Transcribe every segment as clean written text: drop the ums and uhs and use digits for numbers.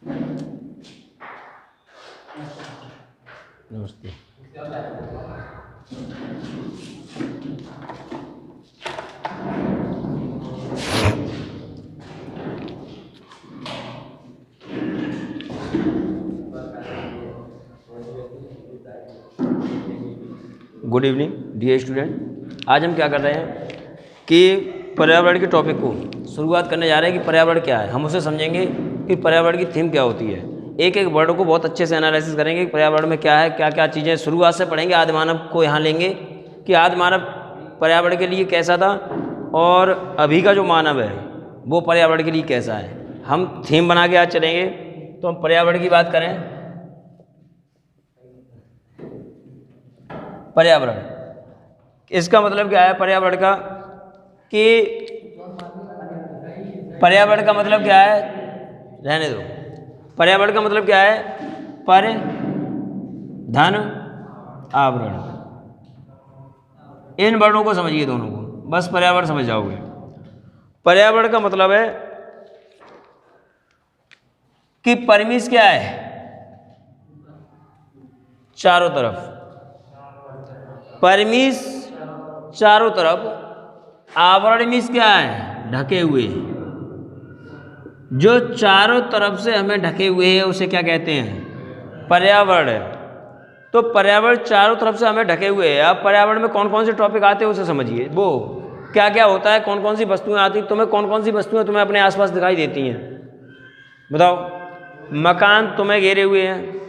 नमस्ते। Good evening dear student. आज हम क्या कर रहे हैं कि पर्यावरण के टॉपिक को शुरुआत करने जा रहे हैं कि पर्यावरण क्या है। हम उसे समझेंगे कि पर्यावरण की थीम क्या होती है। एक एक वर्ड को बहुत अच्छे से एनालिसिस करेंगे कि पर्यावरण में क्या है, क्या क्या चीज़ें। शुरुआत से पढ़ेंगे, आदि मानव को यहाँ लेंगे कि आदि मानव पर्यावरण के लिए कैसा था और अभी का जो मानव है वो पर्यावरण के लिए कैसा है। हम थीम बना के आज चलेंगे। तो हम पर्यावरण की बात करें, पर्यावरण इसका मतलब क्या है पर्यावरण का, कि पर्यावरण का मतलब क्या है, रहने दो। पर्यावरण का मतलब क्या है, पर धन आवरण। इन वर्णों को समझिए, दोनों को, बस पर्यावरण समझ जाओगे। पर्यावरण का मतलब है कि परिमिश क्या है, चारों तरफ। परिमिश चारों तरफ, आवरण मीन्स क्या है, ढके हुए। जो चारों तरफ से हमें ढके हुए हैं उसे क्या कहते हैं, पर्यावरण। तो पर्यावरण चारों तरफ से हमें ढके हुए हैं। अब पर्यावरण में कौन कौन से टॉपिक आते हैं उसे समझिए। वो क्या क्या होता है, कौन कौन सी वस्तुएं आती, तुम्हें कौन कौन सी वस्तुएं तुम्हें अपने आसपास दिखाई देती हैं, बताओ। मकान तुम्हें घेरे हुए हैं,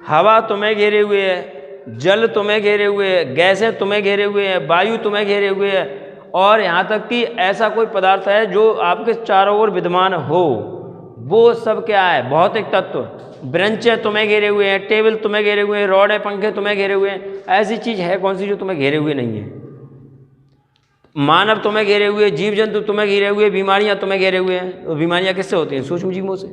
हवा तुम्हें घेरे हुए है, जल तुम्हें घेरे हुए है, गैसें तुम्हें घेरे हुए हैं, वायु तुम्हें घेरे हुए है, और यहाँ तक कि ऐसा कोई पदार्थ है जो आपके चारों ओर विद्यमान हो, वो सब क्या है, भौतिक तत्व। ब्रेंचे तुम्हें घेरे हुए हैं, टेबल तुम्हें घेरे हुए हैं, रॉड पंखे तुम्हें घेरे हुए हैं। ऐसी चीज़ है कौन सी जो तुम्हें घेरे हुए नहीं है। मानव तुम्हें घेरे हुए, जीव जंतु तुम्हें घेरे हुए, बीमारियां तुम्हें घेरे हुए हैं। तो बीमारियां किससे होती हैं, सूक्ष्म जीवों से।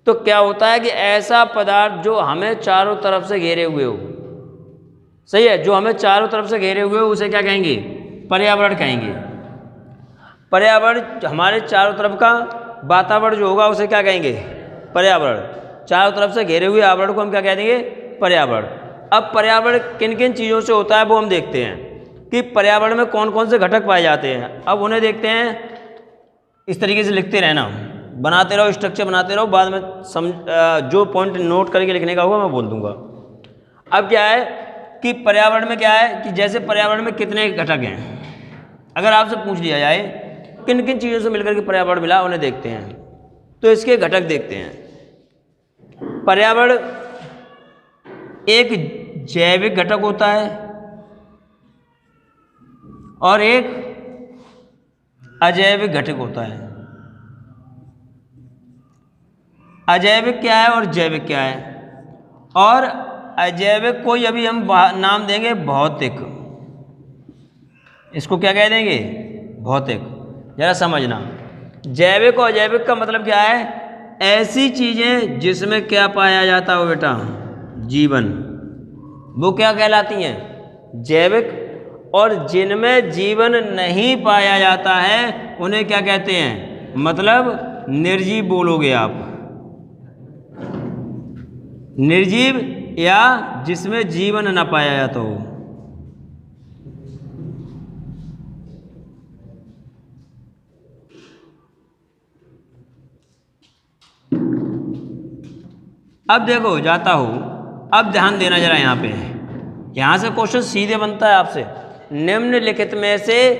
तो क्या होता है कि ऐसा पदार्थ जो हमें चारों तरफ से घेरे हुए हो, सही है, जो हमें चारों तरफ से घेरे हुए हो उसे क्या कहेंगे, पर्यावरण कहेंगे। पर्यावरण हमारे चारों तरफ का वातावरण जो होगा उसे क्या कहेंगे, पर्यावरण। चारों तरफ से घेरे हुए आवरण को हम क्या कह देंगे, पर्यावरण। अब पर्यावरण किन किन चीज़ों से होता है वो हम देखते हैं कि पर्यावरण में कौन कौन से घटक पाए जाते हैं। अब उन्हें देखते हैं। इस तरीके से लिखते रहना, बनाते रहो, स्ट्रक्चर बनाते रहो, बाद में जो पॉइंट नोट करके लिखने का होगा मैं बोल दूंगा। अब क्या है कि पर्यावरण में क्या है कि जैसे पर्यावरण में कितने घटक हैं, अगर आपसे पूछ लिया जाए किन किन चीज़ों से मिलकर के पर्यावरण मिला, उन्हें देखते हैं। तो इसके घटक देखते हैं। पर्यावरण एक जैविक घटक होता है और एक अजैविक घटक होता है। अजैविक क्या है और जैविक क्या है। और अजैविक को अभी हम नाम देंगे भौतिक। इसको क्या कह देंगे, भौतिक। जरा समझना, जैविक और अजैविक का मतलब क्या है, ऐसी चीजें जिसमें क्या पाया जाता हो बेटा, जीवन, वो क्या कहलाती हैं, जैविक। और जिनमें जीवन नहीं पाया जाता है उन्हें क्या कहते हैं, मतलब निर्जीव बोलोगे आप, निर्जीव या जिसमें जीवन न पाया जाता हो। अब देखो जाता हूं, अब ध्यान देना जरा, यहाँ पे यहाँ से क्वेश्चन सीधे बनता है आपसे, निम्नलिखित में से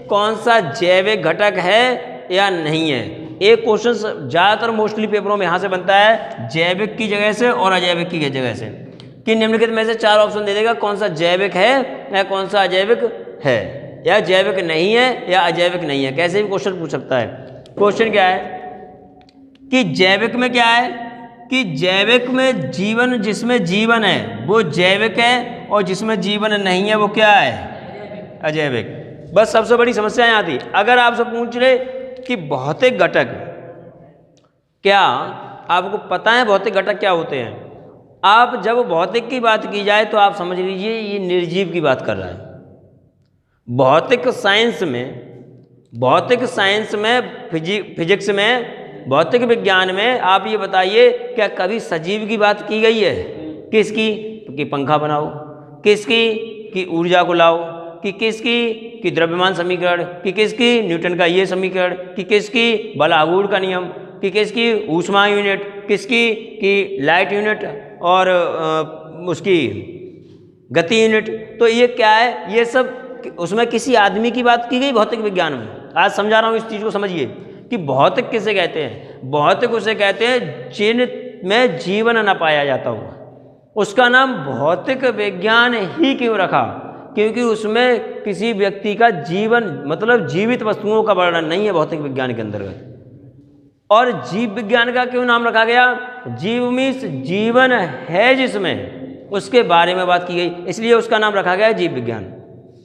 कौन सा जैविक घटक है या नहीं है। एक क्वेश्चन ज़्यादातर मोस्टली पेपरों में यहाँ से बनता है, जैविक की जगह से और अजैविक की जगह से, कि निम्नलिखित में से 4 ऑप्शन दे देगा, कौन सा जैविक है या कौन सा अजैविक है, या जैविक नहीं है या अजैविक नहीं है। कैसे भी क्वेश्चन पूछ सकता है। क्वेश्चन क्या है कि जैविक में क्या है कि जैविक में जीवन, जिसमें जीवन है वो जैविक है, और जिसमें जीवन नहीं है वो क्या है, अजैविक। बस सबसे बड़ी समस्या यहाँ थी। अगर आपसे पूछ रहे कि भौतिक घटक, क्या आपको पता है भौतिक घटक क्या होते हैं, आप जब भौतिक की बात की जाए तो आप समझ लीजिए ये निर्जीव की बात कर रहा है। भौतिक साइंस में फिजिक्स में भौतिक विज्ञान में आप ये बताइए, क्या कभी सजीव की बात की गई है? किसकी? कि पंखा बनाओ, किसकी? कि ऊर्जा को लाओ, कि किसकी? कि द्रव्यमान समीकरण, कि किसकी? न्यूटन का ये समीकरण, कि किसकी? बल आघूर्ण का नियम, कि किसकी? ऊष्मा यूनिट, किसकी? कि लाइट यूनिट और उसकी गति यूनिट। तो ये क्या है? ये सब उसमें किसी आदमी की बात की गई भौतिक विज्ञान में। आज समझा रहा हूँ, इस चीज़ को समझिए कि भौतिक किसे कहते हैं। भौतिक उसे कहते हैं जिनमें जीवन न पाया जाता हो। उसका नाम भौतिक विज्ञान ही क्यों रखा? क्योंकि उसमें किसी व्यक्ति का जीवन मतलब जीवित वस्तुओं का वर्णन नहीं है भौतिक विज्ञान के अंतर्गत। और जीव विज्ञान का क्यों नाम रखा गया? जीव मीन्स जीवन है जिसमें, उसके बारे में बात की गई, इसलिए उसका नाम रखा गया जीव विज्ञान।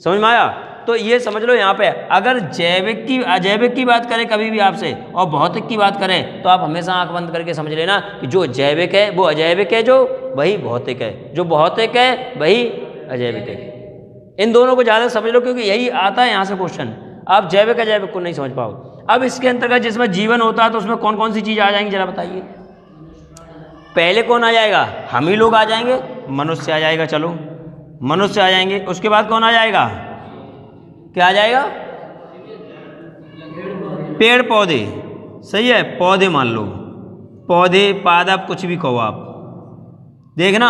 समझ में आया? तो ये समझ लो, यहाँ पे अगर जैविक की अजैविक की बात करें कभी भी आपसे और भौतिक की बात करें तो आप हमेशा आंख बंद करके समझ लेना कि जो जैविक है वो अजैविक है, जो वही भौतिक है, जो भौतिक है वही अजैविक है। इन दोनों को ज़्यादा समझ लो, क्योंकि यही आता है यहाँ से क्वेश्चन। आप जैविक अजैविक को नहीं समझ पाओ। अब इसके अंतर्गत जिसमें जीवन होता है तो उसमें कौन कौन सी चीज़ आ जाएंगी जरा बताइए। पहले कौन आ जाएगा? हम ही लोग आ जाएंगे, मनुष्य आ जाएगा, चलो मनुष्य आ जाएंगे। उसके बाद कौन आ जाएगा? क्या आ जाएगा? पेड़ पौधे। सही है, पौधे मान लो, पौधे पादप कुछ भी कहो आप, देखना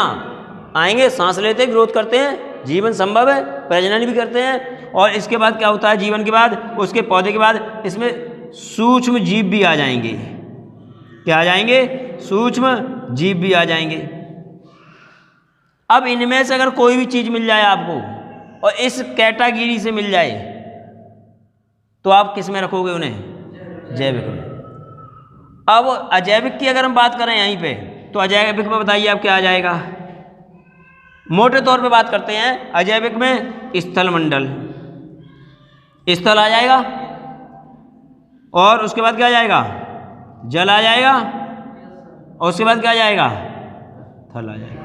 आएंगे, सांस लेते हैं, ग्रोथ करते हैं, जीवन संभव है, प्रजनन भी करते हैं। और इसके बाद क्या होता है? जीवन के बाद, उसके पौधे के बाद इसमें सूक्ष्म जीव भी आ जाएंगे। क्या आ जाएंगे? सूक्ष्म जीव भी आ जाएंगे। अब इनमें से अगर कोई भी चीज़ मिल जाए आपको और इस कैटेगरी से मिल जाए तो आप किस में रखोगे उन्हें? जैविक में। अब अजैविक की अगर हम बात करें यहीं पे, तो अजैविक में बताइए आप क्या आ जाएगा? मोटे तौर पे बात करते हैं अजैविक में स्थल मंडल, स्थल आ जाएगा, और उसके बाद क्या आ जाएगा? जल आ जाएगा, और उसके बाद क्या आ जाएगा? थल आ जाएगा।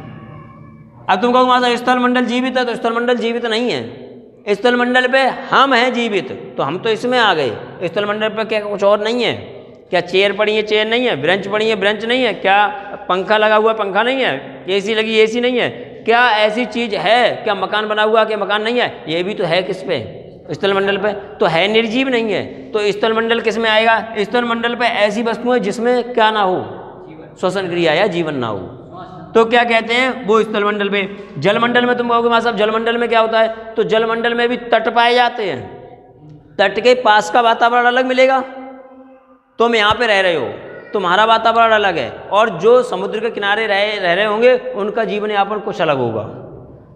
अब तुम कहो माता स्थल मंडल जीवित है, तो स्थल मंडल जीवित नहीं है। स्थल मंडल पे हम हैं जीवित, तो हम तो इसमें आ गए। स्थल मंडल पे क्या कुछ और नहीं है? क्या चेयर पड़ी है, चेयर नहीं है? ब्रेंच पड़ी है, ब्रेंच नहीं है? क्या पंखा लगा हुआ, पंखा नहीं है? एसी लगी, एसी नहीं है? क्या ऐसी चीज़ है? क्या मकान बना हुआ, क्या मकान नहीं है? ये भी तो है किस पे? स्थल मंडल पे। तो है, निर्जीव नहीं है। तो स्थल मंडल किस में आएगा? स्थल मंडल पे ऐसी वस्तुएं जिसमें क्या ना हो? श्वसन क्रिया या जीवन ना हो, तो क्या कहते हैं? वो स्थल मंडल पे। जल मंडल में तुम कहोगे मां साहब जल मंडल में क्या होता है? तो जल मंडल में भी तट पाए जाते हैं। तट के पास का वातावरण अलग मिलेगा। तुम यहाँ पे रह रहे हो, तुम्हारा वातावरण अलग है, और जो समुद्र के किनारे रह रहे होंगे उनका जीवन यापन कुछ अलग होगा।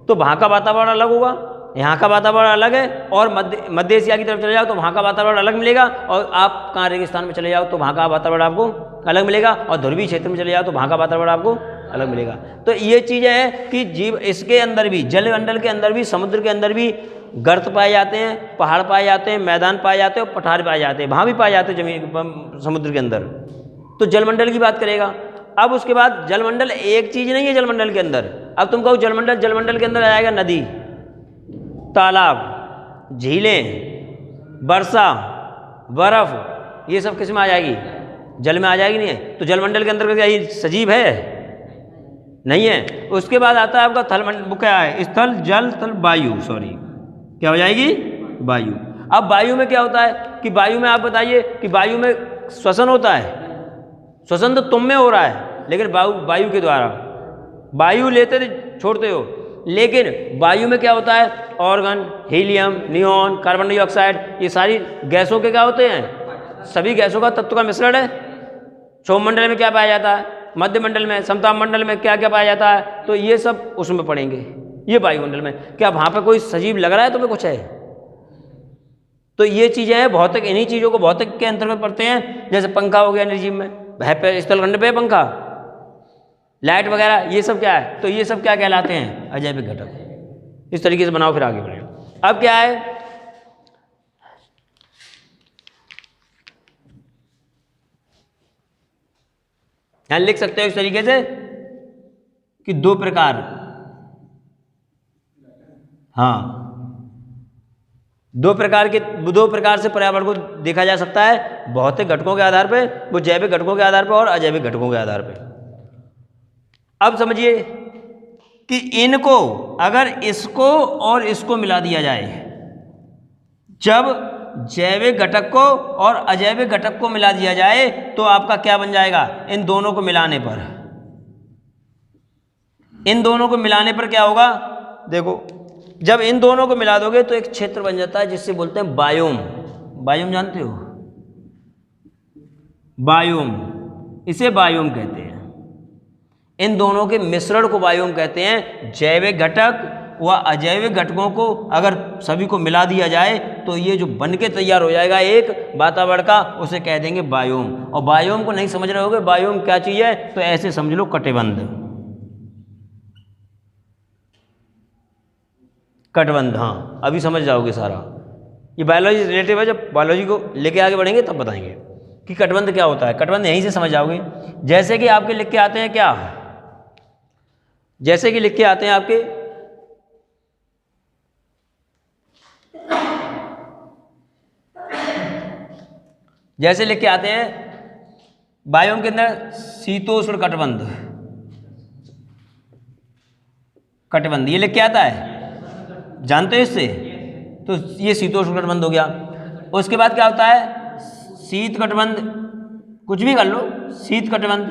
तो वहाँ का वातावरण अलग होगा, यहाँ का वातावरण अलग है। और मध्य एशिया की तरफ चले जाओ तो वहाँ का वातावरण अलग मिलेगा, और आप कहाँ रेगिस्तान में चले जाओ तो वहाँ का वातावरण आपको अलग मिलेगा, और ध्रुवीय क्षेत्र में चले जाओ तो वहाँ का वातावरण आपको अलग मिलेगा। तो ये चीज़ें हैं कि जीव इसके अंदर भी, जल मंडल के अंदर भी, समुद्र के अंदर भी गर्त पाए जाते हैं, पहाड़ पाए जाते हैं, मैदान पाए जाते हैं, और पठार पाए जाते हैं, वहाँ भी पाए जाते हैं जमीन समुद्र के अंदर। तो जलमंडल की बात करेगा। अब उसके बाद जलमंडल एक चीज़ नहीं है जलमंडल के अंदर। अब तुम कहो जलमंडल, जलमंडल के अंदर आ जाएगा नदी, तालाब, झीलें, वर्षा, बर्फ, ये सब किस में आ जाएगी? जल में आ जाएगी। नहीं है तो जलमंडल के अंदर क्या ये सजीव है? नहीं है। उसके बाद आता है आपका थल मंडल, क्या है? स्थल, जल, थल, वायु, सॉरी क्या हो जाएगी? वायु। अब वायु में क्या होता है कि वायु में आप बताइए कि वायु में श्वसन होता है। श्वसन तो तुम में हो रहा है, लेकिन वायु के द्वारा वायु लेते छोड़ते हो, लेकिन वायु में क्या होता है? Organ, helium, neon, carbon dioxide, ये सारी गैसों के क्या होते हैं? सभी गैसों का तत्व का मिश्रण है। सौमंडल में क्या पाया जाता है? मध्य मंडल में, समताप मंडल में क्या क्या पाया जाता है? तो ये सब उसमें पड़ेंगे। ये वायुमंडल में क्या वहाँ पे कोई सजीव लग रहा है तुम्हें कुछ है? तो ये चीज़ें हैं भौतिक, इन्हीं चीज़ों को भौतिक के अंतर्गत पढ़ते हैं। जैसे पंखा हो गया निर्जीव में, वह स्थलखंड पे पंखा, लाइट वगैरह, ये सब क्या है? तो ये सब क्या कहलाते हैं? अजैविक घटक। इस तरीके से बनाओ, फिर आगे बढ़े। अब क्या है? यहां लिख सकते हो इस तरीके से कि दो प्रकार, हाँ दो प्रकार से पर्यावरण को देखा जा सकता है, भौतिक घटकों के आधार पे, वो जैविक घटकों के आधार पे और अजैविक घटकों के आधार पे। अब समझिए कि इनको अगर इसको और इसको मिला दिया जाए, जब जैविक घटक को और अजैविक घटक को मिला दिया जाए तो आपका क्या बन जाएगा? इन दोनों को मिलाने पर, इन दोनों को मिलाने पर क्या होगा? देखो, जब इन दोनों को मिला दोगे तो एक क्षेत्र बन जाता है जिससे बोलते हैं बायोम। बायोम जानते हो? बायोम, इसे बायोम कहते हैं। इन दोनों के मिश्रण को बायोम कहते हैं। जैविक घटक व अजैविक घटकों को अगर सभी को मिला दिया जाए तो ये जो बन के तैयार हो जाएगा एक वातावरण का, उसे कह देंगे बायोम। और बायोम को नहीं समझ रहे होगे बायोम क्या चीज़ है, तो ऐसे समझ लो कटिबंध। कटिबंध, हाँ अभी समझ जाओगे सारा। ये बायोलॉजी से रिलेटिव है, जब बायोलॉजी को लेके आगे बढ़ेंगे तब बताएंगे कि कटिबंध क्या होता है। कटिबंध यहीं से समझ जाओगे। जैसे कि आपके लिख के आते हैं क्या, जैसे कि लिख के आते हैं आपके जैसे लिख के आते हैं बायोम के अंदर शीतोष्ण कटिबंध, कटिबंध ये लिख के आता है, जानते हो इससे? तो ये शीतोष्ण कटिबंध हो गया। उसके बाद क्या होता है? शीत कटिबंध, कुछ भी कर लो, शीत कटिबंध।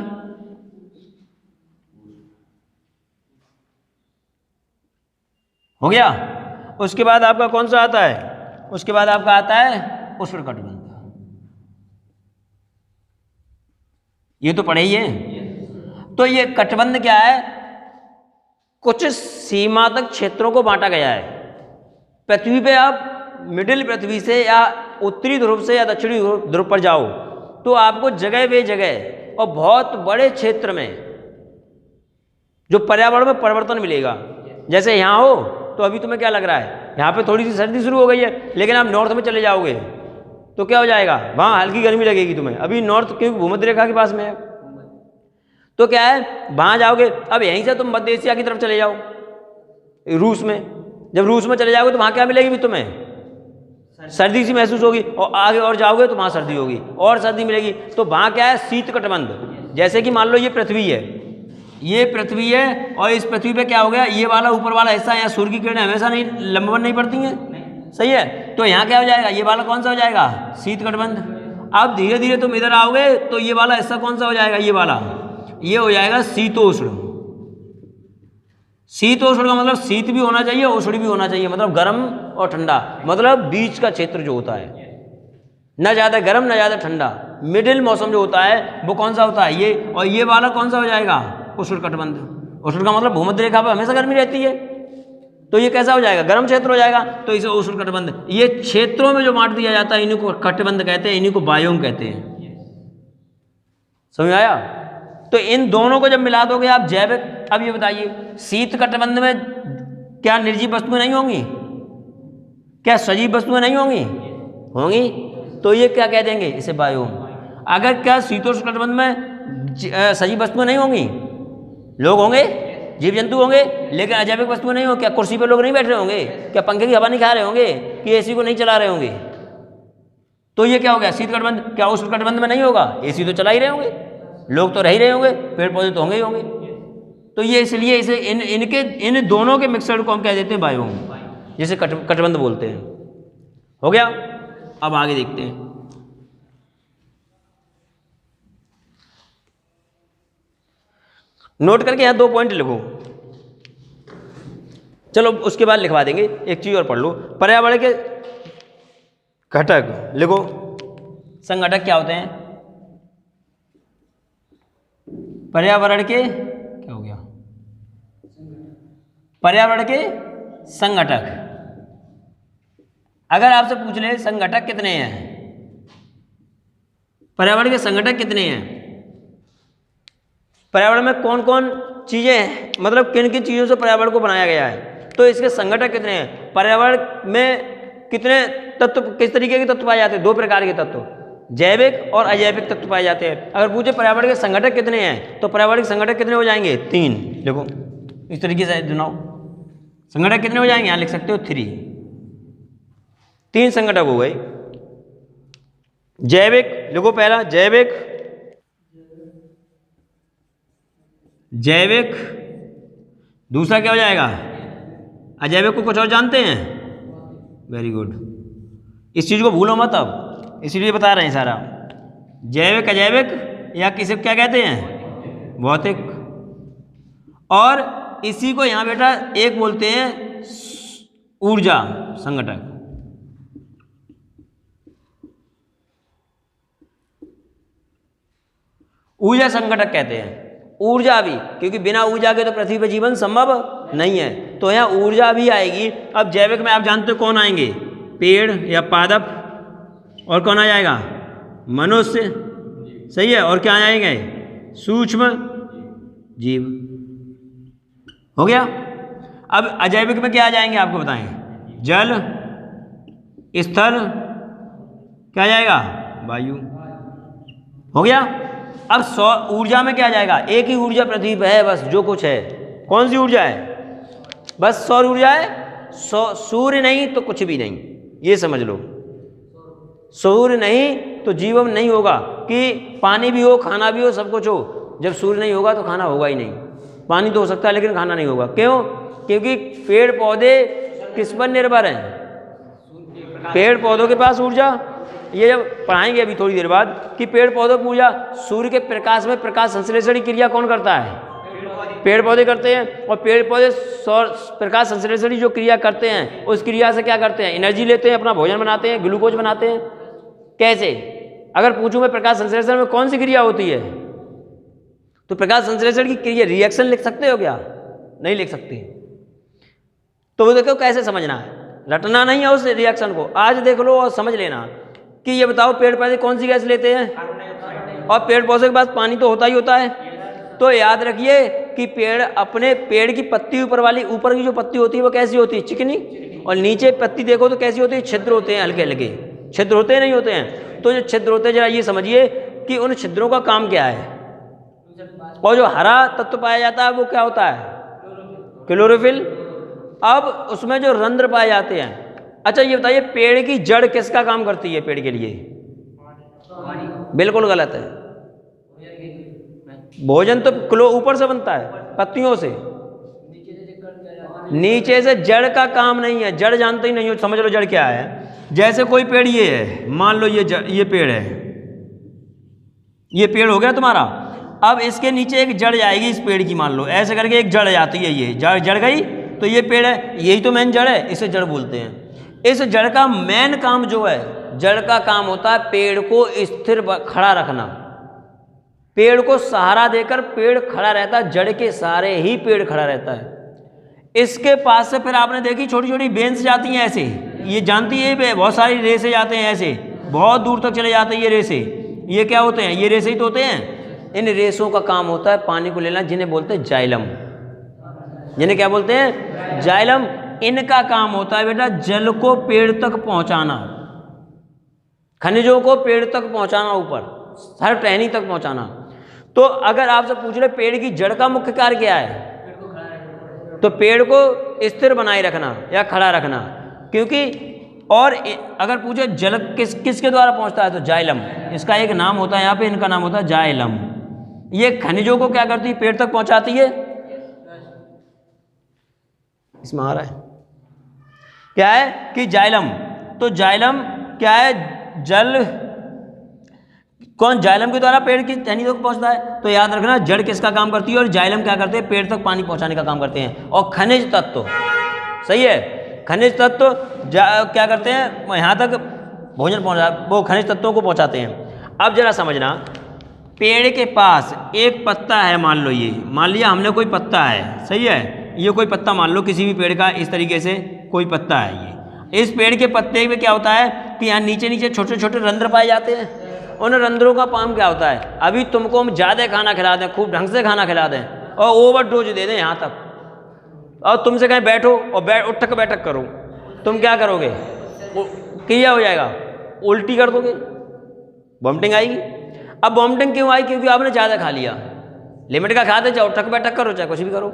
हो गया। उसके बाद आपका कौन सा आता है? उसके बाद आपका आता है उष्ण कटिबंध। ये तो पढ़े ही है। तो ये कटिबंध क्या है? कुछ सीमा तक क्षेत्रों को बांटा गया है। पृथ्वी पे आप मिडिल पृथ्वी से या उत्तरी ध्रुव से या दक्षिणी ध्रुव पर जाओ तो आपको जगह बे जगह और बहुत बड़े क्षेत्र में जो पर्यावरण में परिवर्तन मिलेगा। जैसे यहाँ हो तो अभी तुम्हें क्या लग रहा है? यहाँ पे थोड़ी सी सर्दी शुरू हो गई है, लेकिन आप नॉर्थ में चले जाओगे तो क्या हो जाएगा? वहाँ हल्की गर्मी लगेगी तुम्हें। अभी नॉर्थ क्योंकि भूमध्य रेखा के पास में है, तो क्या है, वहाँ जाओगे। अब यहीं से तुम मध्य एशिया की तरफ चले जाओ, रूस में। जब रूस में चले जाओगे तो वहाँ क्या मिलेगी भी तुम्हें? सर्दी सी महसूस होगी। और आगे और जाओगे तो वहाँ सर्दी होगी और सर्दी मिलेगी। तो वहाँ क्या है? शीत कटिबंध। जैसे कि मान लो ये पृथ्वी है, ये पृथ्वी है और इस पृथ्वी पे क्या हो गया? ये वाला ऊपर वाला हिस्सा, यहाँ सूर्य की किरणें हमेशा नहीं लंबवत नहीं पड़ती हैं, सही है? तो यहाँ क्या हो जाएगा? ये वाला कौन सा हो जाएगा? शीत कटिबंध। अब धीरे धीरे तुम इधर आओगे तो ये वाला हिस्सा कौन सा हो जाएगा? ये वाला, ये हो जाएगा शीतोष्ण। शीतोष्ण का मतलब शीत भी होना चाहिए, उष्ण भी होना चाहिए, मतलब गर्म और ठंडा, मतलब बीच का क्षेत्र जो होता है, न ज़्यादा गर्म न ज़्यादा ठंडा, मिडिल मौसम जो होता है वो कौन सा होता है? ये। और ये वाला कौन सा हो जाएगा? उष्ण कटिबंध। उष्ण का मतलब भूमध्य रेखा पर हमेशा गर्मी रहती है, तो ये कैसा हो जाएगा? गर्म क्षेत्र हो जाएगा, तो इसे उष्ण कटिबंध। ये क्षेत्रों में जो बांट दिया जाता है इन्हीं को कटिबंध कहते हैं, इन्हीं को बायोम कहते हैं। समझ आया? तो इन दोनों को जब मिला दोगे आप जैविक। अब ये बताइए, शीत कटिबंध में क्या निर्जीव वस्तुएं नहीं होंगी? क्या सजीव वस्तुएं नहीं होंगी? होंगी। तो ये क्या कह देंगे? इसे बायोम। अगर क्या शीतोष्ण कटिबंध में सजीव वस्तुएं नहीं होंगी? लोग होंगे, जीव जंतु होंगे, लेकिन अजैविक वस्तुएं नहीं होंगी। क्या कुर्सी पे लोग नहीं बैठ रहे होंगे? क्या पंखे की हवा नहीं खा रहे होंगे? कि एसी को नहीं चला रहे होंगे? तो ये क्या हो गया? शीत कटिबंध। क्या उष्ण कटिबंध में नहीं होगा? एसी तो चला ही रहे होंगे, लोग तो रह ही रहे होंगे, पेड़ पौधे तो होंगे ही होंगे। तो ये इसलिए इसे इन दोनों के मिक्सर को हम कह देते हैं बायोम, जिसे कटिबंध बोलते हैं। हो गया। अब आगे देखते हैं। नोट करके यहाँ 2 पॉइंट लिखो। चलो उसके बाद लिखवा देंगे, एक चीज और पढ़ लो। पर्यावरण के घटक लिखो। संघटक क्या होते हैं? पर्यावरण के क्या हो गया? पर्यावरण के संघटक। अगर आपसे पूछ ले संघटक कितने हैं, पर्यावरण के संघटक कितने हैं, पर्यावरण में कौन कौन चीजें हैं, मतलब किन किन चीजों से पर्यावरण को बनाया गया है, तो इसके संघटक कितने हैं? पर्यावरण में कितने तत्व, किस तरीके के तत्व पाए जाते हैं? 2 प्रकार के तत्व, जैविक और अजैविक तत्व पाए जाते हैं। अगर पूछे पर्यावरण के संघटक कितने हैं, तो पर्यावरण के संघटक कितने हो जाएंगे? 3। देखो इस तरीके से सुनाओ, संघटक कितने हो जाएंगे? यहाँ लिख सकते हो 3। 3 संघटक हो गए। जैविक लिखो पहला, जैविक, जैविक, दूसरा क्या हो जाएगा? अजैविक को कुछ और जानते हैं? वेरी गुड, इस चीज़ को भूलो मत, अब इसीलिए बता रहे हैं सारा। जैविक, अजैविक या किसे क्या कहते हैं? भौतिक। और इसी को यहाँ बेटा एक बोलते हैं ऊर्जा संघटक। ऊर्जा संघटक कहते हैं। ऊर्जा भी, क्योंकि बिना ऊर्जा के तो पृथ्वी पर जीवन संभव नहीं है, तो यहाँ ऊर्जा भी आएगी। अब जैविक में आप जानते हो कौन आएंगे? पेड़ या पादप, और कौन आ जाएगा? मनुष्य, सही है। और क्या आ जाएंगे? सूक्ष्म जीव। हो गया। अब अजैविक में क्या आ जाएंगे आपको बताएं? जल, स्थल, क्या आ जाएगा? वायु। हो गया। अब ऊर्जा में क्या आ जाएगा? एक ही ऊर्जा पृथ्वी पर है बस, जो कुछ है। कौन सी ऊर्जा है? बस सौर ऊर्जा है। सूर्य नहीं तो कुछ भी नहीं, ये समझ लो। सूर्य नहीं तो जीवन नहीं होगा, कि पानी भी हो, खाना भी हो, सब कुछ हो। जब सूर्य नहीं होगा तो खाना होगा ही नहीं। पानी तो हो सकता है लेकिन खाना नहीं होगा। क्यों? क्योंकि पेड़ पौधे किस पर निर्भर हैं? पेड़ पौधों के पास ऊर्जा, ये जब पढ़ाएंगे अभी थोड़ी देर बाद, कि पेड़ पौधों की ऊर्जा, सूर्य के प्रकाश में प्रकाश संश्लेषण की क्रिया कौन करता है? पेड़ पौधे करते हैं। और पेड़ पौधे सौर प्रकाश संश्लेषण की जो क्रिया करते हैं, उस क्रिया से क्या करते हैं? एनर्जी लेते हैं, अपना भोजन बनाते हैं, ग्लूकोज बनाते हैं। कैसे? अगर पूछूं मैं प्रकाश संश्लेषण में कौन सी क्रिया होती है, तो प्रकाश संश्लेषण की क्रिया रिएक्शन लिख सकते हो क्या? नहीं लिख सकते। तो वो देखो कैसे समझना है, रटना नहीं है उस रिएक्शन को। आज देख लो और समझ लेना कि ये बताओ पेड़ पौधे कौन सी गैस लेते हैं? और पेड़ पौधे के पास पानी तो होता ही होता है। तो याद रखिए कि पेड़ अपने पेड़ की पत्ती ऊपर वाली, ऊपर की जो पत्ती होती है वो कैसी होती है? चिकनी। और नीचे पत्ती देखो तो कैसी होती है? छिद्र होते हैं, हल्के हल्के छिद्र होते हैं, नहीं होते हैं? तो जो छिद्र होते हैं, जरा ये समझिए कि उन छिद्रों का काम क्या है। और जो हरा तत्व पाया जाता है वो क्या होता है? क्लोरोफिल। अब उसमें जो रंध्र पाए जाते हैं, अच्छा ये बताइए पेड़ की जड़ किसका काम करती है पेड़ के लिए? बिल्कुल गलत है। भोजन तो ऊपर से बनता है, पत्तियों से। नीचे से जड़ का काम नहीं है। जड़ जानते ही नहीं हो, समझ लो जड़ क्या है। जैसे कोई पेड़ ये है, मान लो ये पेड़ है, ये पेड़ हो गया तुम्हारा। अब इसके नीचे एक जड़ जाएगी इस पेड़ की, मान लो ऐसे करके एक जड़ जाती है, ये जड़ गई तो ये पेड़ है, यही तो मेन जड़ है, इसे जड़ बोलते हैं। इस जड़ का मेन काम जो है, जड़ का काम होता है पेड़ को स्थिर खड़ा रखना। पेड़ को सहारा देकर पेड़ खड़ा रहता है, जड़ के सहारे ही पेड़ खड़ा रहता है। इसके पास से फिर आपने देखी छोटी छोटी बेन्स जाती हैं ऐसे, ये जानती है, बहुत सारी रेसे जाते हैं ऐसे, बहुत दूर तक चले जाते हैं ये रेसे। ये क्या होते हैं? ये रेसे ही तो होते हैं। इन रेसों का काम होता है पानी को लेना, जिन्हें बोलते हैं जाइलम। जिन्हें क्या बोलते हैं? जाइलम। इनका काम होता है बेटा जल को पेड़ तक पहुंचाना, खनिजों को पेड़ तक पहुंचाना, ऊपर हर टहनी तक पहुंचाना। तो अगर आपसे पूछ रहे पेड़ की जड़ का मुख्य कार्य क्या है, तो पेड़ को स्थिर बनाए रखना या खड़ा रखना। क्योंकि और अगर पूछे जल किसके द्वारा पहुंचता है, तो जाइलम, इसका एक नाम होता है यहाँ पे, इनका नाम होता है जाइलम। ये खनिजों को क्या करती है? पेड़ तक पहुंचाती है। इसमें आ रहा है क्या है कि जाइलम। तो जाइलम क्या है? जल कौन जाइलम के द्वारा पेड़ की टहनी तक पहुंचता है। तो याद रखना जड़ किसका काम करती है और जाइलम क्या करते हैं? पेड़ तक पानी पहुंचाने का काम करते हैं। और खनिज तत्व, सही है, खनिज तत्व क्या करते हैं? यहाँ तक भोजन पहुंचा, वो खनिज तत्वों को पहुंचाते हैं। अब जरा समझना, पेड़ के पास एक पत्ता है, मान लो ये, मान लिया हमने कोई पत्ता है, सही है, ये कोई पत्ता मान लो किसी भी पेड़ का, इस तरीके से कोई पत्ता है ये। इस पेड़ के पत्ते में क्या होता है कि यहाँ नीचे नीचे छोटे छोटे रंध्र पाए जाते हैं। उन रंध्रों का काम क्या होता है? अभी तुमको हम ज़्यादा खाना खिला दें, खूब ढंग से खाना खिला दें और ओवर डोज दे दें यहाँ तक, और तुमसे कहें बैठो और उठक बैठक करो, तुम क्या करोगे? क्या हो जाएगा? उल्टी कर दोगे, वॉमिटिंग आएगी। अब वॉमिटिंग क्यों आई? क्योंकि आपने ज़्यादा खा लिया। लिमिट का खाते, चाहे उठक बैठक करो चाहे कुछ भी करो।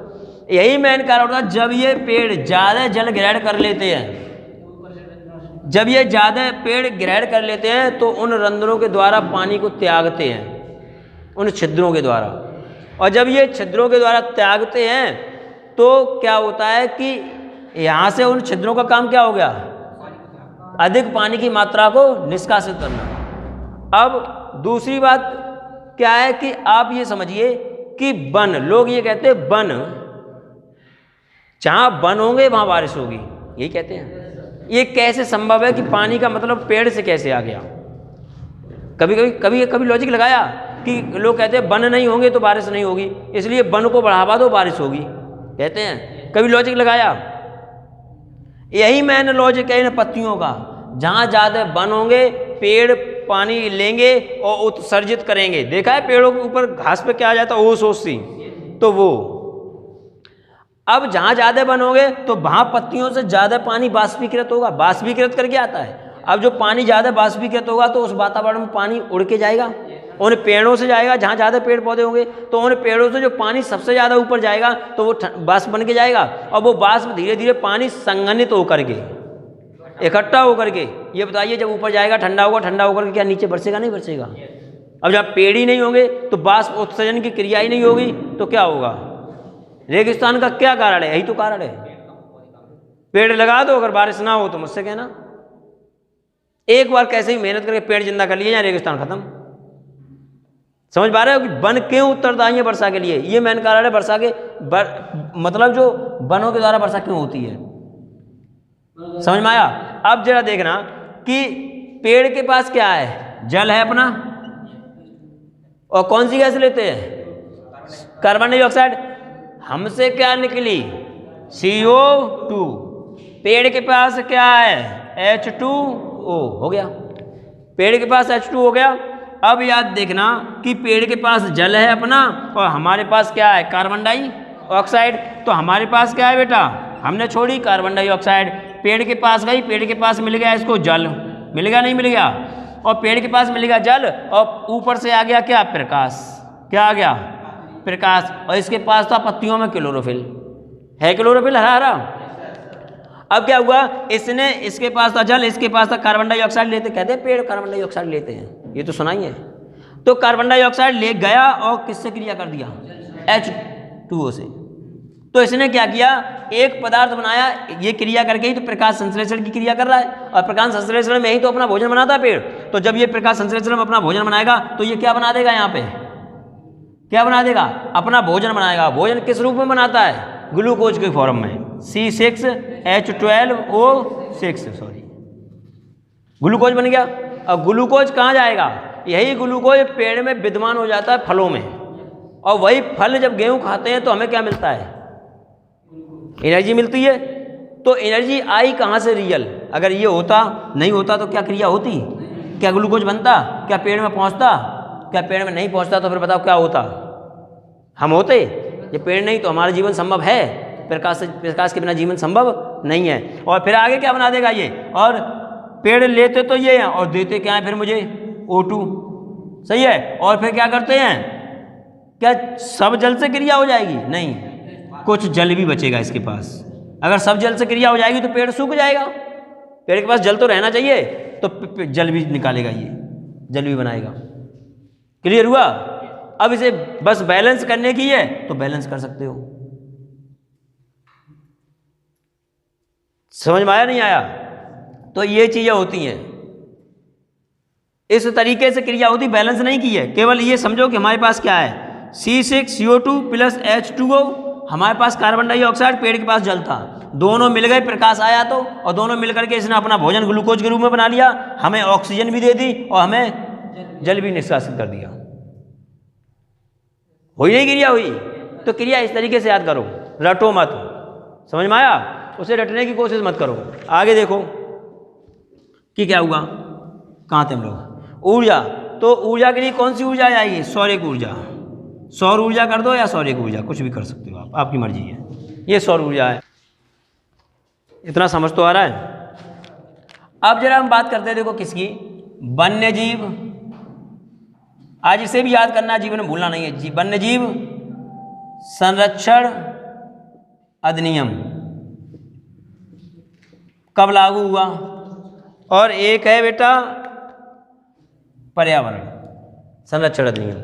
यही मेन कारण होता है जब ये पेड़ ज़्यादा जल ग्रहण कर लेते हैं, जब ये ज़्यादा पेड़ ग्रहण कर लेते हैं तो उन रंध्रों के द्वारा पानी को त्यागते हैं, उन छिद्रों के द्वारा। और जब ये छिद्रों के द्वारा त्यागते हैं तो क्या होता है कि यहाँ से उन छिद्रों का काम क्या हो गया, अधिक पानी की मात्रा को निष्कासित करना। अब दूसरी बात क्या है कि आप ये समझिए कि वन, लोग ये कहते हैं वन, जहाँ वन होंगे वहाँ बारिश होगी, यही कहते हैं। ये कैसे संभव है कि पानी का मतलब पेड़ से कैसे आ गया? कभी लॉजिक लगाया कि लोग कहते हैं वन नहीं होंगे तो बारिश नहीं होगी, इसलिए वन को बढ़ावा दो बारिश होगी, कहते हैं। कभी लॉजिक लगाया? यही मैंने लॉजिक है इन पत्तियों का। जहाँ ज़्यादा वन होंगे पेड़ पानी लेंगे और उत्सर्जित करेंगे। देखा है पेड़ों के ऊपर घास पे क्या आ जाता है, ओस ओस सी, तो वो। अब जहाँ ज़्यादा वन होंगे तो वहाँ पत्तियों से ज़्यादा पानी बाष्पीकृत होगा, बाष्पीकृत करके आता है। अब जो पानी ज़्यादा बाष्पीकृत होगा तो उस वातावरण में पानी उड़ के जाएगा, उन पेड़ों से जाएगा। जहाँ ज़्यादा पेड़ पौधे होंगे तो उन पेड़ों से जो पानी सबसे ज़्यादा ऊपर जाएगा तो वो बाष्प बन के जाएगा, और वो बाष्प धीरे धीरे पानी संघनित होकर के, इकट्ठा होकर के, ये बताइए जब ऊपर जाएगा ठंडा होगा, ठंडा होकर के क्या नीचे बरसेगा? नहीं बरसेगा। अब जब पेड़ ही नहीं होंगे तो बाष्प उत्सर्जन की क्रिया ही नहीं होगी तो क्या होगा? रेगिस्तान का क्या कारण है? यही तो कारण है। पेड़ लगा दो, अगर बारिश ना हो तो मुझसे कहना। एक बार कैसे ही मेहनत करके पेड़ जिंदा कर लिए या रेगिस्तान खत्म। समझ पा रहे हो कि वन क्यों उत्तरदायी है वर्षा के लिए? ये मेन कारण है वर्षा के मतलब जो वनों के द्वारा वर्षा क्यों होती है। समझ में आया? अब जरा देखना कि पेड़ के पास क्या है, जल है अपना, और कौन सी गैस लेते हैं? Carbon dioxide. हमसे क्या निकली? CO2। पेड़ के पास क्या है? H2O। हो गया, पेड़ के पास H2 हो गया। अब याद देखना कि पेड़ के पास जल है अपना और हमारे पास क्या है? Carbon dioxide. तो हमारे पास क्या है बेटा? हमने छोड़ी कार्बन डाइऑक्साइड, पेड़ के पास गई, पेड़ के पास मिल गया इसको जल, मिल गया नहीं मिल गया? और पेड़ के पास मिल गया जल और ऊपर से आ गया क्या? प्रकाश। क्या आ गया? प्रकाश। और इसके पास था पत्तियों में क्लोरोफिल, है क्लोरोफिल हरा हरा। अब क्या हुआ? इसने, इसके पास था जल, इसके पास था कार्बन डाइऑक्साइड। लेते, कहते हैं पेड़ कार्बन डाइऑक्साइड लेते हैं, ये तो सुना ही है। तो कार्बन डाइऑक्साइड ले गया और किससे क्रिया कर दिया? H2O से। तो इसने क्या किया? एक पदार्थ बनाया, ये क्रिया करके ही तो प्रकाश संश्लेषण की क्रिया कर रहा है, और प्रकाश संश्लेषण में ही तो अपना भोजन बनाता है पेड़। तो जब ये प्रकाश संश्लेषण में अपना भोजन बनाएगा तो ये क्या बना देगा? यहाँ पे क्या बना देगा? अपना भोजन बनाएगा। भोजन किस रूप में बनाता है? ग्लूकोज के फॉर्म में, C6H12O6, सॉरी, ग्लूकोज बन गया। अब ग्लूकोज कहाँ जाएगा? यही ग्लूकोज पेड़ में विद्यमान हो जाता है फलों में, और वही फल जब गेहूं खाते हैं तो हमें क्या मिलता है? एनर्जी मिलती है। तो एनर्जी आई कहाँ से? रियल। अगर ये होता नहीं होता तो क्या क्रिया होती? क्या ग्लूकोज बनता? क्या पेड़ में पहुँचता? क्या पेड़ में नहीं पहुँचता तो फिर बताओ क्या होता? हम होते? ये पेड़ नहीं तो हमारा जीवन संभव है? प्रकाश के बिना जीवन संभव नहीं है। और फिर आगे क्या बना देगा ये? और पेड़ लेते तो ये हैं और देते क्या है फिर मुझे? O2। सही है। और फिर क्या करते हैं? क्या सब जल से क्रिया हो जाएगी? नहीं, कुछ जल भी बचेगा इसके पास। अगर सब जल से क्रिया हो जाएगी तो पेड़ सूख जाएगा। पेड़ के पास जल तो रहना चाहिए, तो जल भी निकालेगा, ये जल भी बनाएगा। क्लियर हुआ? अब इसे बस बैलेंस करने की है तो बैलेंस कर सकते हो। समझ में आया नहीं आया? तो ये चीजें होती हैं, इस तरीके से क्रिया होती, बैलेंस नहीं की है। केवल ये समझो कि हमारे पास क्या है? C6CO2 प्लस H2O, हमारे पास कार्बन डाइऑक्साइड, पेड़ के पास जल था, दोनों मिल गए, प्रकाश आया तो, और दोनों मिल करके इसने अपना भोजन ग्लूकोज के रूप में बना लिया, हमें ऑक्सीजन भी दे दी और हमें जल भी निष्कासित कर दिया। हुई नहीं क्रिया? हुई। तो क्रिया इस तरीके से याद करो, रटो मत। समझ में आया? उसे रटने की कोशिश मत करो। आगे देखो कि क्या हुआ, कहाँ थे हम लोग? ऊर्जा। तो ऊर्जा के लिए कौन सी ऊर्जा आएगी? सौरिक ऊर्जा। सौर ऊर्जा कर दो या सौरिक ऊर्जा, कुछ भी कर सकते हो आप, आपकी मर्जी है। ये सौर ऊर्जा है। इतना समझ तो आ रहा है? अब जरा हम बात करते हैं, देखो किसकी? वन्य जीव। आज इसे भी याद करना, जीवन में भूलना नहीं है। वन्य जीव संरक्षण अधिनियम कब लागू हुआ और एक है बेटा पर्यावरण संरक्षण अधिनियम,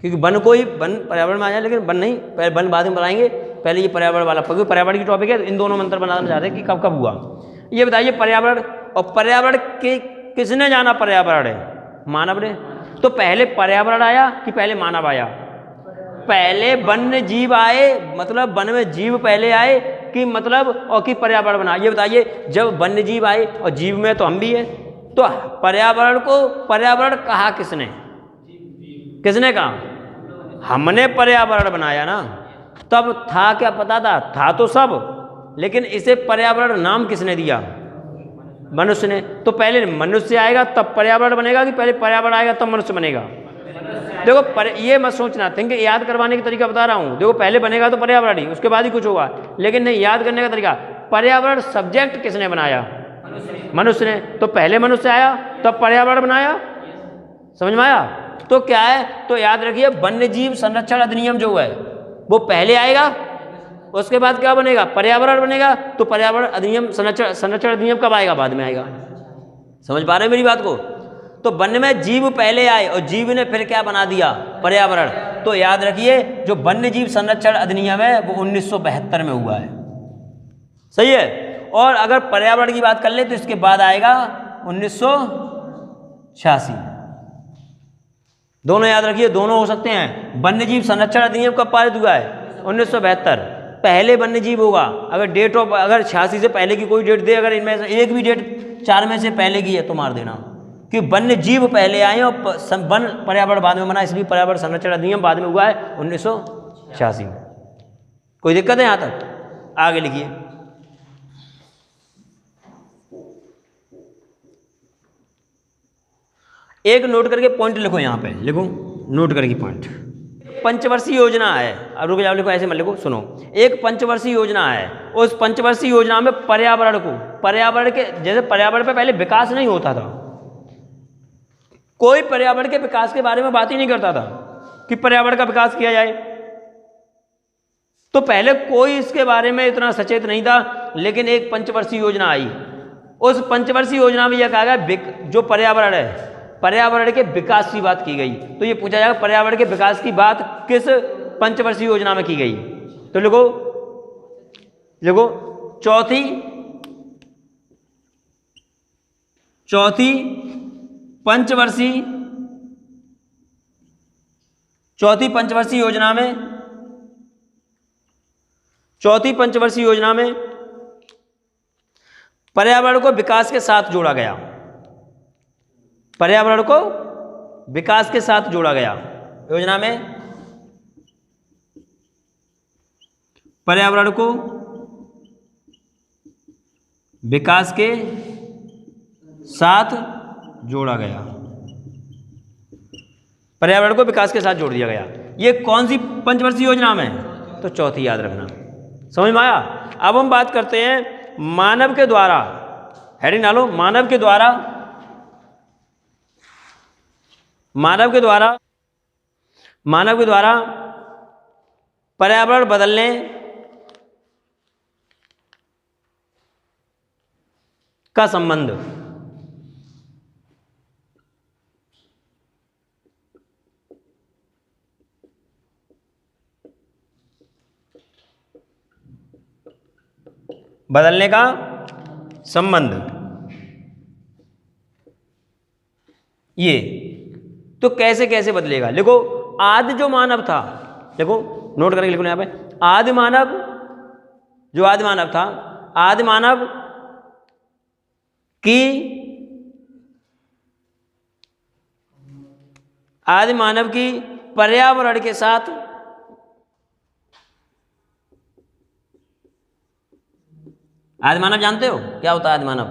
क्योंकि वन को ही वन पर्यावरण में आ जाए, लेकिन वन नहीं, पहले वन बाद में बनाएंगे, पहले ये पर्यावरण वाला, क्योंकि पर्यावरण की टॉपिक है, इन दोनों में अंतर बनाना चाहते हैं कि कब कब हुआ। ये बताइए पर्यावरण, और पर्यावरण के किसने जाना पर्यावरण है? मानव ने। तो पहले पर्यावरण आया कि पहले मानव आया? पहले वन्य जीव आए, मतलब वन में जीव पहले आए कि मतलब, और कि पर्यावरण बना? ये बताइए, जब वन्य जीव आए और जीव में तो हम भी हैं, तो पर्यावरण को पर्यावरण कहा किसने? किसने कहा? हमने पर्यावरण बनाया ना। तब था क्या पता था तो सब, लेकिन इसे पर्यावरण नाम किसने दिया? मनुष्य ने। तो पहले मनुष्य आएगा तब पर्यावरण बनेगा कि पहले पर्यावरण आएगा तब मनुष्य बनेगा? देखो ये मत सोचना, थिंक याद करवाने का तरीका बता रहा हूँ। देखो पहले बनेगा तो पर्यावरण ही, उसके बाद ही कुछ होगा, लेकिन नहीं, याद करने का तरीका, पर्यावरण सब्जेक्ट किसने बनाया? मनुष्य ने। तो पहले मनुष्य आया तब पर्यावरण बनाया। समझ में आया? तो क्या है, तो याद रखिए वन्य जीव संरक्षण अधिनियम जो है वो पहले आएगा, उसके बाद क्या बनेगा? पर्यावरण बनेगा। तो पर्यावरण अधिनियम संरक्षण अधिनियम कब आएगा? बाद में आएगा। समझ पा रहे हैं मेरी बात को? तो वन्य में जीव पहले आए और जीव ने फिर क्या बना दिया? पर्यावरण। तो याद रखिए जो वन्य जीव संरक्षण अधिनियम है वो 1972 में हुआ है। सही है। और अगर पर्यावरण की बात कर ले तो इसके बाद आएगा 1986। दोनों याद रखिए, दोनों हो सकते हैं। वन्य जीव संरक्षण अधिनियम कब पारित हुआ है? 1972। पहले वन्य जीव होगा। अगर डेट ऑफ, अगर 86 से पहले की कोई डेट दे, अगर इनमें से एक भी डेट 4 में से पहले की है तो मार देना, कि वन्य जीव पहले आए और वन पर्यावरण बाद में बना, इसलिए पर्यावरण संरक्षण अधिनियम बाद में हुआ है 1986 में। कोई दिक्कत है यहाँ तक? आगे लिखिए। एक नोट करके पॉइंट लिखो, यहाँ पे लिखो नोट करके पॉइंट। पंचवर्षीय योजना है, अब रुक जाओ, लिखो ऐसे मत लिखो, सुनो। एक पंचवर्षीय योजना है, उस पंचवर्षीय योजना में पर्यावरण को, पर्यावरण के, जैसे पर्यावरण पे पहले विकास नहीं होता था, कोई पर्यावरण के विकास के बारे में बात ही नहीं करता था कि पर्यावरण का विकास किया जाए, तो पहले कोई इसके बारे में इतना सचेत नहीं था। लेकिन एक पंचवर्षीय योजना आई, उस पंचवर्षीय योजना में यह कहा गया जो पर्यावरण है, पर्यावरण के विकास की बात की गई। तो ये पूछा जाएगा पर्यावरण के विकास की बात किस पंचवर्षीय योजना में की गई? तो लिखो लिखो चौथी पंचवर्षीय योजना में, चौथी पंचवर्षीय योजना में पर्यावरण को विकास के साथ जोड़ा गया, पर्यावरण को विकास के साथ जोड़ा गया। योजना में पर्यावरण को विकास के साथ जोड़ा गया, पर्यावरण को विकास के साथ जोड़ दिया गया। ये कौन सी पंचवर्षीय योजना में? तो चौथी, याद रखना। समझ में आया? अब हम बात करते हैं मानव के द्वारा, हेडिंग डालो, मानव के द्वारा पर्यावरण बदलने का संबंध। बदलने का संबंध, ये तो कैसे कैसे बदलेगा? लिखो आदि जो मानव था, देखो नोट करके लिखो यहाँ पे, आदि मानव, जो आदि मानव था, आदि मानव की, आदि मानव की पर्यावरण के साथ, आदि मानव जानते हो क्या होता है? आदि मानव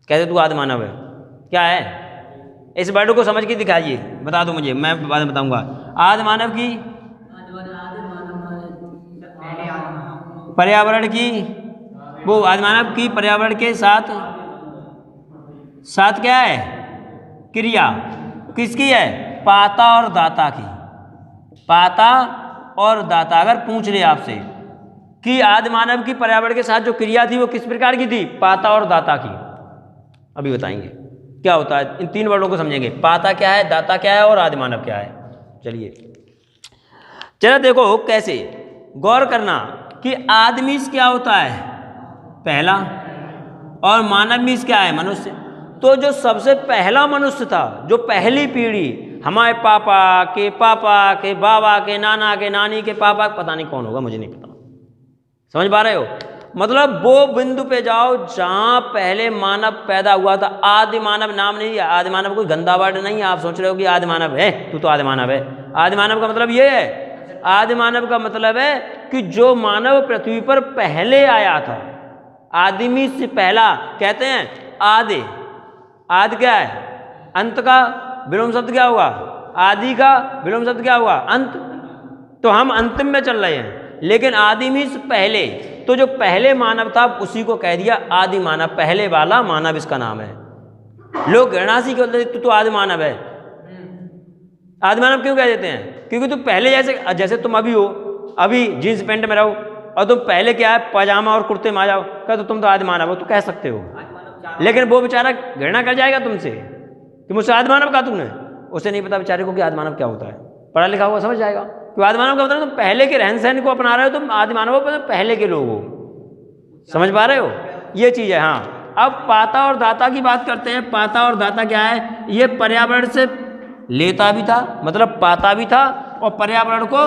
कहते तू आदि मानव है, क्या है? इस वर्ड को समझ के दिखाइए, बता दो मुझे, मैं बाद में बताऊंगा। आदि मानव की पर्यावरण की, वो आदि मानव की पर्यावरण के साथ क्या है? क्रिया। किसकी है? पाता और दाता की। पाता और दाता। अगर पूछ ले आपसे कि आदि मानव की पर्यावरण के साथ जो क्रिया थी वो किस प्रकार की थी? पाता और दाता की। अभी बताएंगे क्या होता है, इन 3 वर्डों को समझेंगे। पाता क्या है, दाता क्या है और आदिमानव क्या है। चलिए चलो देखो कैसे, गौर करना कि आदमी क्या होता है, पहला, और मानव मीन्स क्या है, मनुष्य। तो जो सबसे पहला मनुष्य था, जो पहली पीढ़ी, हमारे पापा के बाबा के नाना के नानी के पापा, पता नहीं कौन होगा, मुझे नहीं पता, समझ पा रहे हो। मतलब वो बिंदु पे जाओ जहां पहले मानव पैदा हुआ था। आदि मानव नाम नहीं है, आदि मानव कोई गंदा वर्ड नहीं है। आप सोच रहे हो कि आदि मानव है, तू तो आदि मानव है। आदि मानव का मतलब ये है, आदि मानव का मतलब है कि जो मानव पृथ्वी पर पहले आया था। आदमी से पहला कहते हैं आदि। आदि क्या है, अंत का विलोम शब्द क्या हुआ, आदि का विलोम शब्द क्या हुआ, अंत। तो हम अंतिम में चल रहे हैं, लेकिन आदिमी से पहले, तो जो पहले मानव था उसी को कह दिया आदि मानव, पहले वाला मानव इसका नाम है। लोग घृणासी क्यों बोलते, तू आदि मानव है। आदि मानव क्यों कह देते हैं, क्योंकि तुम पहले जैसे तुम अभी हो, अभी जीन्स पैंट में रहो, और तुम पहले क्या है पाजामा और कुर्ते में आ जाओ, क्या तो तुम तो आदि मानव हो, तो कह सकते हो। लेकिन वो बेचारा घृणा कर जाएगा तुमसे कि मुझसे आदि मानव कहा तुमने। उसे नहीं पता बेचारे को कि आदि मानव क्या होता है, पढ़ा लिखा हुआ समझ जाएगा कि आदि मानव का मतलब तुम पहले के रहन सहन को अपना रहे हो, तुम आदि मानव हो, पहले के लोग हो। समझ पा रहे हो, ये चीज़ है। हाँ, अब पाता और दाता की बात करते हैं। पाता और दाता क्या है, ये पर्यावरण से लेता भी था, मतलब पाता भी था, और पर्यावरण को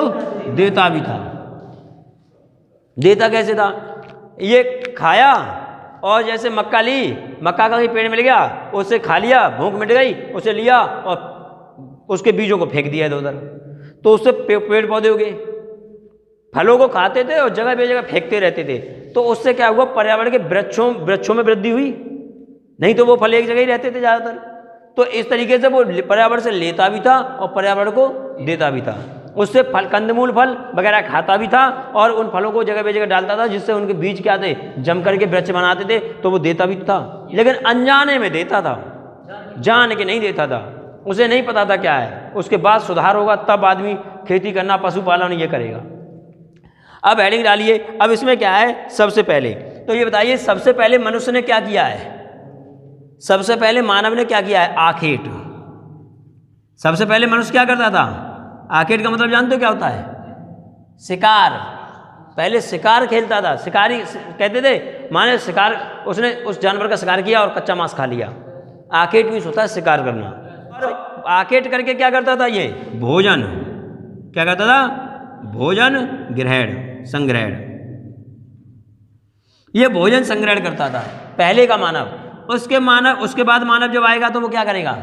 देता भी था। देता कैसे था, ये खाया, और जैसे मक्का ली, मक्का का भी पेड़ मिल गया, उसे खा लिया, भूख मिट गई, उसे लिया और उसके बीजों को फेंक दिया इधर उधर, तो उससे पेड़ पौधे हो गए। फलों को खाते थे और जगह बेजगह फेंकते रहते थे, तो उससे क्या हुआ, पर्यावरण के वृक्षों में वृद्धि हुई, नहीं तो वो फल एक जगह ही रहते थे ज़्यादातर। तो इस तरीके से वो पर्यावरण से लेता भी था और पर्यावरण को देता भी था। उससे फल, कंदमूल फल वगैरह खाता भी था, और उन फलों को जगह बेजगह डालता था, जिससे उनके बीज क्या थे, जम करके वृक्ष बनाते थे, तो वो देता भी था। लेकिन अनजाने में देता था, जान के नहीं देता था, उसे नहीं पता था क्या है। उसके बाद सुधार होगा, तब आदमी खेती करना, पशुपालन ये करेगा। अब हेडिंग डालिए। अब इसमें क्या है, सबसे पहले तो ये बताइए, सबसे पहले मनुष्य ने क्या किया है, सबसे पहले मानव ने क्या किया है, आखेट। सबसे पहले मनुष्य क्या करता था, आखेट का मतलब जानते हो क्या होता है, शिकार। पहले शिकार खेलता था, शिकारी कहते थे, माने शिकार, उसने उस जानवर का शिकार किया और कच्चा मांस खा लिया। आखेट भी होता है शिकार करना। और आखेट करके क्या करता था, ये भोजन, क्या करता था, भोजन ग्रहण, संग्रहण, ये भोजन संग्रहण करता था पहले का मानव। उसके बाद मानव जब आएगा तो वो क्या करेगा,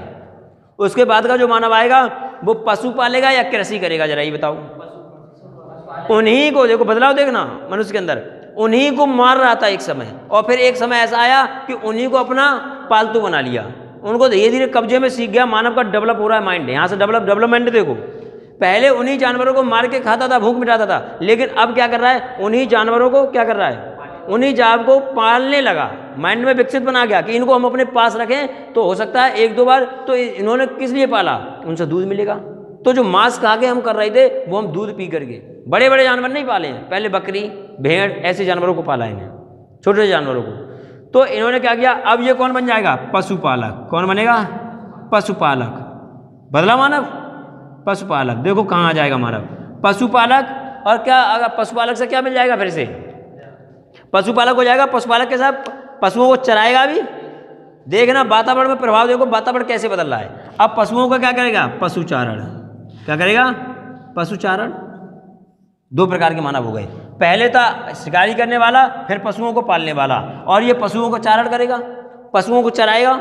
उसके बाद का जो मानव आएगा वो पशु पालेगा या कृषि करेगा, जरा ये बताओ। उन्हीं को देखो, बदलाव देखना मनुष्य के अंदर, उन्हीं को मार रहा था एक समय, और फिर एक समय ऐसा आया कि उन्हीं को अपना पालतू बना लिया। उनको धीरे धीरे कब्जे में सीख गया, मानव का डेवलप हो रहा है माइंड, यहाँ से डेवलपमेंट देखो। पहले उन्हीं जानवरों को मार के खाता था, भूख मिटाता था, लेकिन अब क्या कर रहा है, उन्हीं जानवरों को क्या कर रहा है, उन्हीं जानवरों को पालने लगा, माइंड में विकसित बना गया कि इनको हम अपने पास रखें तो हो सकता है 1-2 बार। तो इन्होंने किस लिए पाला, उनसे दूध मिलेगा। तो जो मांस खा के हम कर रहे थे वो हम दूध पी करके, बड़े बड़े जानवर नहीं पाले हैं, पहले बकरी भेड़ ऐसे जानवरों को पाला इन्हें, छोटे जानवरों को। तो इन्होंने क्या किया, अब ये कौन बन जाएगा, पशुपालक। कौन बनेगा, पशुपालक। बदला मानव, पशुपालक। देखो कहाँ आ जाएगा मानव, पशुपालक। और क्या, अगर पशुपालक से क्या मिल जाएगा, फिर से पशुपालक हो जाएगा। पशुपालक के साथ पशुओं को चराएगा भी। देखना वातावरण में प्रभाव देखो, वातावरण कैसे बदल रहा है। अब पशुओं का क्या करेगा, पशुचारण। क्या करेगा, पशुचारण। 2 प्रकार के मानव हो गए, पहले था शिकारी करने वाला, फिर पशुओं को पालने वाला, और ये पशुओं को चारण करेगा, पशुओं को चराएगा।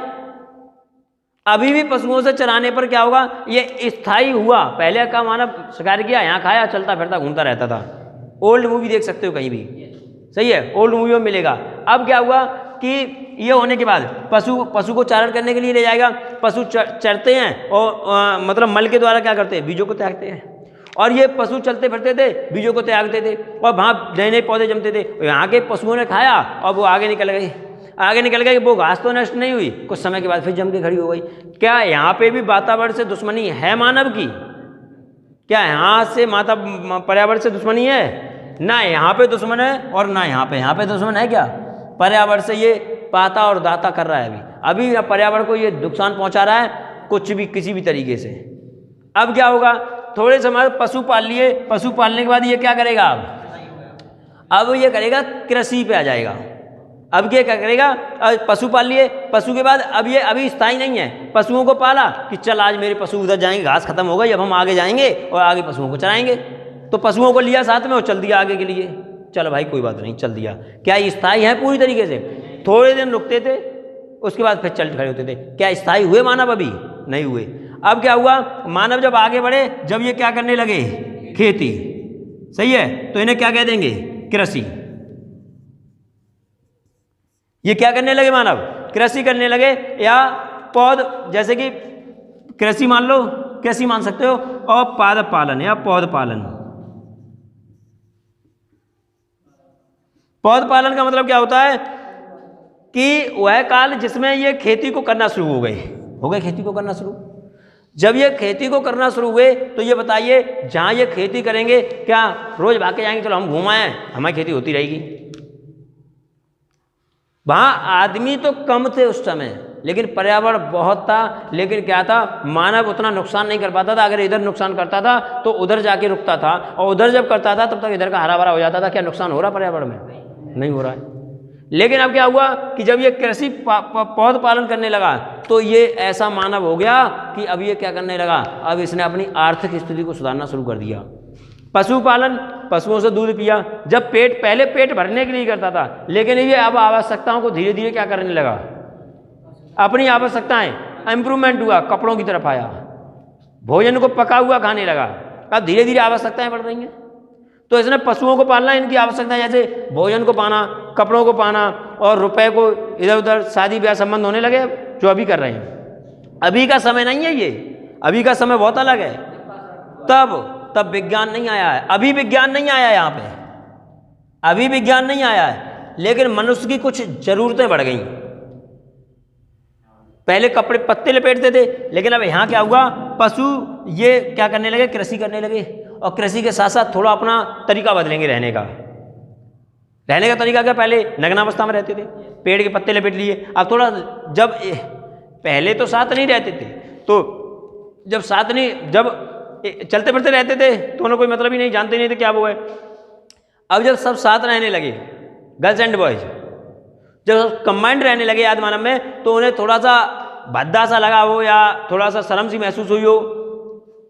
अभी भी पशुओं से चराने पर क्या होगा, ये स्थायी हुआ। पहले का मानव शिकार किया, यहाँ खाया, चलता फिरता घूमता रहता था। ओल्ड मूवी देख सकते हो कहीं भी, सही है, ओल्ड मूवी में मिलेगा। अब क्या हुआ कि ये होने के बाद पशु को चारण करने के लिए ले जाएगा। पशु चरते हैं और मतलब मल के द्वारा क्या करते हैं, बीजों को त्यागते हैं। और ये पशु चलते फिरते थे, बीजों को त्यागते थे, और वहाँ नए नए पौधे जमते थे। यहाँ के पशुओं ने खाया और वो आगे निकल गए। वो घास तो नष्ट नहीं हुई, कुछ समय के बाद फिर जम के खड़ी हो गई। क्या यहाँ पे भी वातावरण से दुश्मनी है मानव की? क्या यहाँ से पर्यावरण से दुश्मनी है? ना यहाँ पे दुश्मन है और ना यहाँ पे दुश्मन है। क्या पर्यावरण से ये पाता और दाता कर रहा है। अभी पर्यावरण को ये नुकसान पहुंचा रहा है कुछ भी किसी भी तरीके से। अब क्या होगा, थोड़े समय पशु पाल लिए, पशु पालने के बाद ये क्या करेगा, अब ये करेगा कृषि पे आ जाएगा। अब क्या करेगा, पशु पाल लिए, पशु के बाद अब ये अभी स्थायी नहीं है, पशुओं को पाला कि चल आज मेरे पशु उधर जाएंगे, घास खत्म हो गई, अब हम आगे जाएंगे और आगे पशुओं को चराएंगे। तो पशुओं को लिया साथ में और चल दिया आगे के लिए, चलो भाई कोई बात नहीं चल दिया। क्या ये स्थायी है पूरी तरीके से? थोड़े दिन रुकते थे उसके बाद फिर चल खड़े होते थे। क्या स्थायी हुए मानव? अभी नहीं हुए। अब क्या हुआ, मानव जब आगे बढ़े, जब ये क्या करने लगे, खेती, सही है, तो इन्हें क्या कह देंगे, कृषि। ये क्या करने लगे, मानव कृषि करने लगे, या पौध, जैसे कि कृषि मान लो, कृषि मान सकते हो, और पाद पालन या पौध पालन। पौध पालन का मतलब क्या होता है कि वह काल जिसमें ये खेती को करना शुरू हो गए खेती को करना शुरू। जब ये खेती को करना शुरू हुए तो ये बताइए, जहाँ ये खेती करेंगे क्या रोज भाग के जाएंगे चलो हम घुमाएं, हमारी खेती होती रहेगी? वहाँ आदमी तो कम थे उस समय, लेकिन पर्यावरण बहुत था। लेकिन क्या था, मानव उतना नुकसान नहीं कर पाता था। अगर इधर नुकसान करता था तो उधर जाके रुकता था, और उधर जब करता था तब तक इधर का हरा भरा हो जाता था। क्या नुकसान हो रहा पर्यावरण में? नहीं हो रहा है। लेकिन अब क्या हुआ कि जब ये कृषि पौध पालन करने लगा तो ये ऐसा मानव हो गया कि अब ये क्या करने लगा, अब इसने अपनी आर्थिक स्थिति को सुधारना शुरू कर दिया। पशुपालन, पशुओं से दूध पिया। जब पहले पेट भरने के लिए करता था, लेकिन ये अब आवश्यकताओं को धीरे धीरे क्या करने लगा, अपनी आवश्यकताएं, इंप्रूवमेंट हुआ, कपड़ों की तरफ आया, भोजन को पका हुआ खाने लगा। अब धीरे धीरे आवश्यकताएं बढ़ रही हैं, तो इसने पशुओं को पालना, इनकी आवश्यकताएं जैसे भोजन को पाना, कपड़ों को पाना, और रुपए को इधर उधर शादी ब्याह संबंध होने लगे, जो अभी कर रहे हैं। अभी का समय नहीं है ये, अभी का समय बहुत अलग है। तब विज्ञान नहीं आया है, अभी विज्ञान नहीं आया है यहाँ पे, अभी विज्ञान नहीं आया है, लेकिन मनुष्य की कुछ जरूरतें बढ़ गई। पहले कपड़े पत्ते लपेटते थे, लेकिन अब यहाँ क्या हुआ, पशु ये क्या करने लगे, कृषि करने लगे, और कृषि के साथ साथ थोड़ा अपना तरीका बदलेंगे रहने का। रहने का तरीका क्या, पहले नग्नावस्था में रहते थे, पेड़ के पत्ते लपेट लिए। अब थोड़ा, जब पहले तो साथ नहीं रहते थे, तो जब साथ नहीं, जब चलते फिरते रहते थे तो उन्हें कोई मतलब ही नहीं, जानते नहीं थे क्या वो है। अब जब सब साथ रहने लगे, गर्ल्स एंड बॉयज जब कंबाइंड रहने लगे आदि मानव में, तो उन्हें थोड़ा सा भद्दा सा लगा हो, या थोड़ा सा शर्म सी महसूस हुई हो।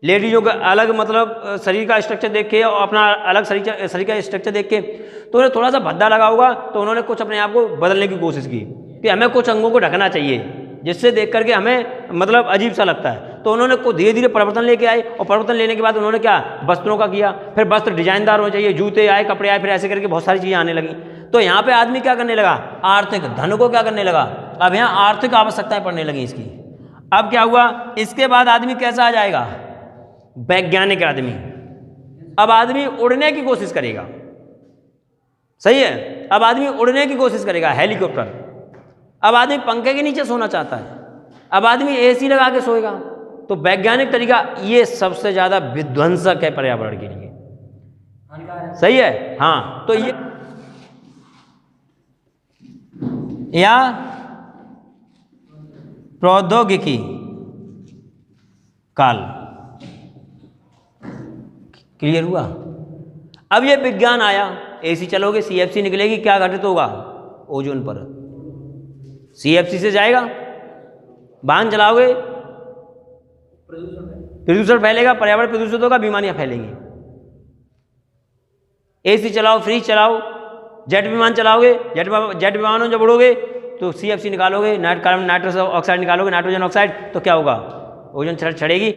लेडीजों का अलग मतलब शरीर का स्ट्रक्चर देख के और अपना अलग शरीर का स्ट्रक्चर देख के तो उन्हें थोड़ा सा भद्दा लगा होगा, तो उन्होंने कुछ अपने आप को बदलने की कोशिश की कि हमें कुछ अंगों को ढकना चाहिए, जिससे देख करके हमें मतलब अजीब सा लगता है। तो उन्होंने को धीरे धीरे परिवर्तन लेके आए, और परिवर्तन लेने के बाद उन्होंने क्या, वस्त्रों का किया। फिर वस्त्र डिजाइनदार होने चाहिए, जूते आए, कपड़े आए, फिर ऐसे करके बहुत सारी चीज़ें आने लगी। तो यहाँ पे आदमी क्या करने लगा, आर्थिक धन को क्या करने लगा, अब यहाँ आर्थिक आवश्यकताएं पड़ने लगी इसकी। अब क्या हुआ, इसके बाद आदमी कैसा आ जाएगा, वैज्ञानिक आदमी। अब आदमी उड़ने की कोशिश करेगा, सही है, अब आदमी उड़ने की कोशिश करेगा, हेलीकॉप्टर। अब आदमी पंखे के नीचे सोना चाहता है, अब आदमी एसी लगा के सोएगा। तो वैज्ञानिक तरीका ये सबसे ज्यादा विध्वंसक है पर्यावरण के लिए, सही है। हाँ, तो ये या प्रौद्योगिकी काल, क्लियर हुआ। अब ये विज्ञान आया, एसी चलोगे सीएफसी निकलेगी, क्या घटित होगा, ओजोन परत सीएफसी से जाएगा। वाहन चलाओगे प्रदूषण फैलेगा, पर्यावरण प्रदूषित होगा, बीमारियां फैलेंगी। एसी चलाओ, फ्रिज चलाओ, जेट विमान चलाओगे, जेट विमानों जब उड़ोगे तो सीएफसी निकालोगे, कार्बन नाइट्रस ऑक्साइड निकालोगे, नाइट्रोजन ऑक्साइड, तो क्या होगा, ओजोन छड़ेगी।